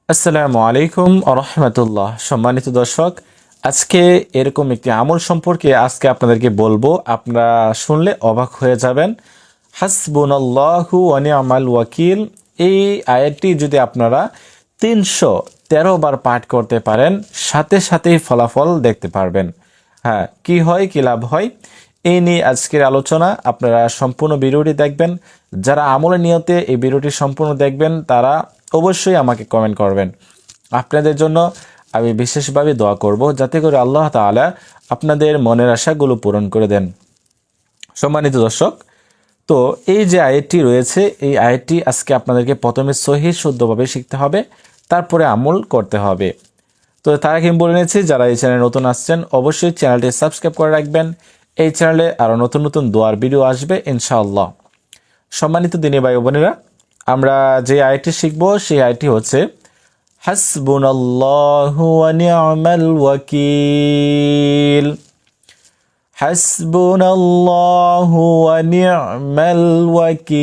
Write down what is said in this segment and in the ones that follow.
আসসালামু আলাইকুম রহমতুল্লাহ। সম্মানিত দর্শক, আজকে এরকম একটি আমল সম্পর্কে আজকে আপনাদেরকে বলবো। আপনারা শুনলে অবাক হয়ে যাবেন। হাসবুনাল্লাহু ওয়া নি'মাল ওয়াকিল, এই আয়াতটি যদি আপনারা 313 বার পাঠ করতে পারেন, সাথে সাথেই ফলাফল দেখতে পারবেন। হ্যাঁ, কি হয়, কি লাভ হয়, এই নিয়ে আজকের আলোচনা। আপনারা সম্পূর্ণ ভিডিওটি দেখবেন। যারা আমলের নিয়তে এই ভিডিওটি সম্পূর্ণ দেখবেন তারা অবশ্যই আমাকে কমেন্ট করবেন। আপনাদের জন্য আমি বিশেষভাবে দোয়া করব যাতে করে আল্লাহ তাআলা আপনাদের মনের আশাগুলো পূরণ করে দেন। সম্মানিত দর্শক, তো এই যে আয়াতটি রয়েছে, এই আয়াতটি আজকে আপনাদেরকে প্রথমে সহিহ শুদ্ধভাবে শিখতে হবে, তারপরে আমল করতে হবে। তো তার আগে আমি বলে নিয়েছি, যারা এই চ্যানেলে নতুন আসছেন অবশ্যই চ্যানেলটি সাবস্ক্রাইব করে রাখবেন। এই চ্যানেলে আরও নতুন নতুন দোয়ার ভিডিও আসবে ইনশাআল্লাহ। সম্মানিত দিনী ভাই বোনেরা, আমরা যে আয়াতটি শিখব সেই আয়াতটি হচ্ছে হাসবুনাল্লাহু ওয়া নি'মাল ওয়াকিল। হাসবুনাল্লাহু ওয়া নি'মাল ওয়াকিল।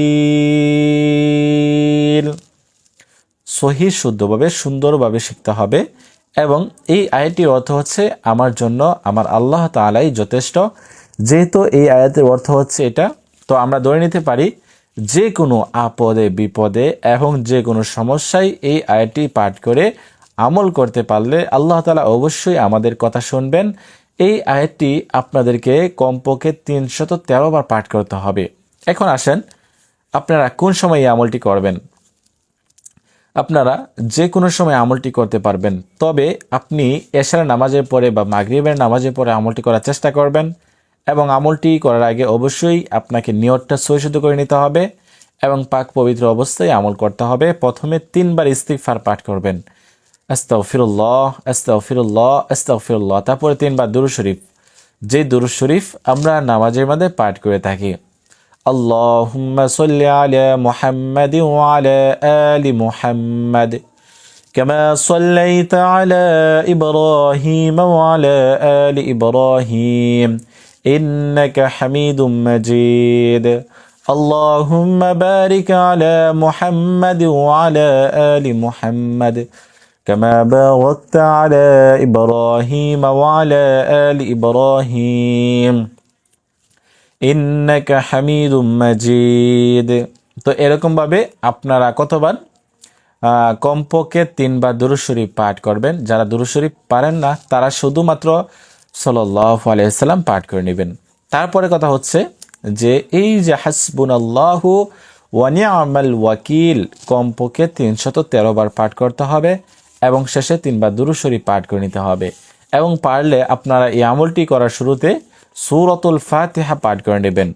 সহিহ শুদ্ধভাবে সুন্দরভাবে শিখতে হবে। এবং এই আয়াতটির অর্থ হচ্ছে আমার জন্য আমার আল্লাহ তাআলাই যথেষ্ট। যেহেতু এই আয়াতের অর্থ হচ্ছে এটা, তো আমরা ধরে নিতে পারি যে কোনো আপদে বিপদে এবং যে কোনো সমস্যায় এই আয়াতটি পাঠ করে আমল করতে পারলে আল্লাহ তাআলা অবশ্যই আমাদের কথা শুনবেন। এই আয়াতটি আপনাদেরকে কমপক্ষে 313 বার পাঠ করতে হবে। এখন আসেন, আপনারা কোন সময় এই আমলটি করবেন? আপনারা যে কোনো সময় আমলটি করতে পারবেন, তবে আপনি এশার নামাজের পরে বা মাগরিবের নামাজের পরে আমলটি করার চেষ্টা করবেন। এবং আমলটি করার আগে অবশ্যই আপনাকে নিয়তটা সহিশুদ্ধ করে নিতে হবে এবং পাক পবিত্র অবস্থায় আমল করতে হবে। প্রথমে 3 বার ইস্তিগফার পাঠ করবেন, আস্তাগফিরুল্লাহ আস্তাগফিরুল্লাহ আস্তাগফিরুল্লাহ। তারপরে 3 বার দুরূদ শরীফ, যে দুরূদ শরীফ আমরা নামাজের মধ্যে পাঠ করে থাকি। আল্লাহুম্মা সাল্লি আলা মুহাম্মাদিন ওয়া আলা আলি মুহাম্মাদ কামা সাল্লাইতা আলা ইব্রাহিম ওয়া আলা আলি ইব্রাহিম ইন্নাকা হামিদুম মাজিদ। আল্লাহুম্মা বারিক আলা মুহাম্মাদিন ওয়া আলা আলি মুহাম্মাদ কামা বারাকতা আলা ইব্রাহিম ওয়া আলা আলি ইব্রাহিম ইন্নাকা হামিদুম মাজিদ। তো এরকমভাবে আপনারা কতবার? কমপক্ষে 3 বার দুরূদ শরীফ পাঠ করবেন। যারা দুরূদ শরীফ পারেন না তারা শুধুমাত্র সাল্লাল্লাহু আলাইহি ওয়াসাল্লাম পাঠ করে নেবেন। তারপরে কথা হচ্ছে যে এই যে হাসবুনাল্লাহু ওয়া নি'মাল ওয়াকিল কমপক্ষে 313 বার পাঠ করতে হবে এবং শেষে 3 বার দুরূদ শরীফ পাঠ করে নিতে হবে। এবং পারলে আপনারা এই আমলটি করার শুরুতে সূরাতুল ফাতিহা পাঠ করে নেবেন।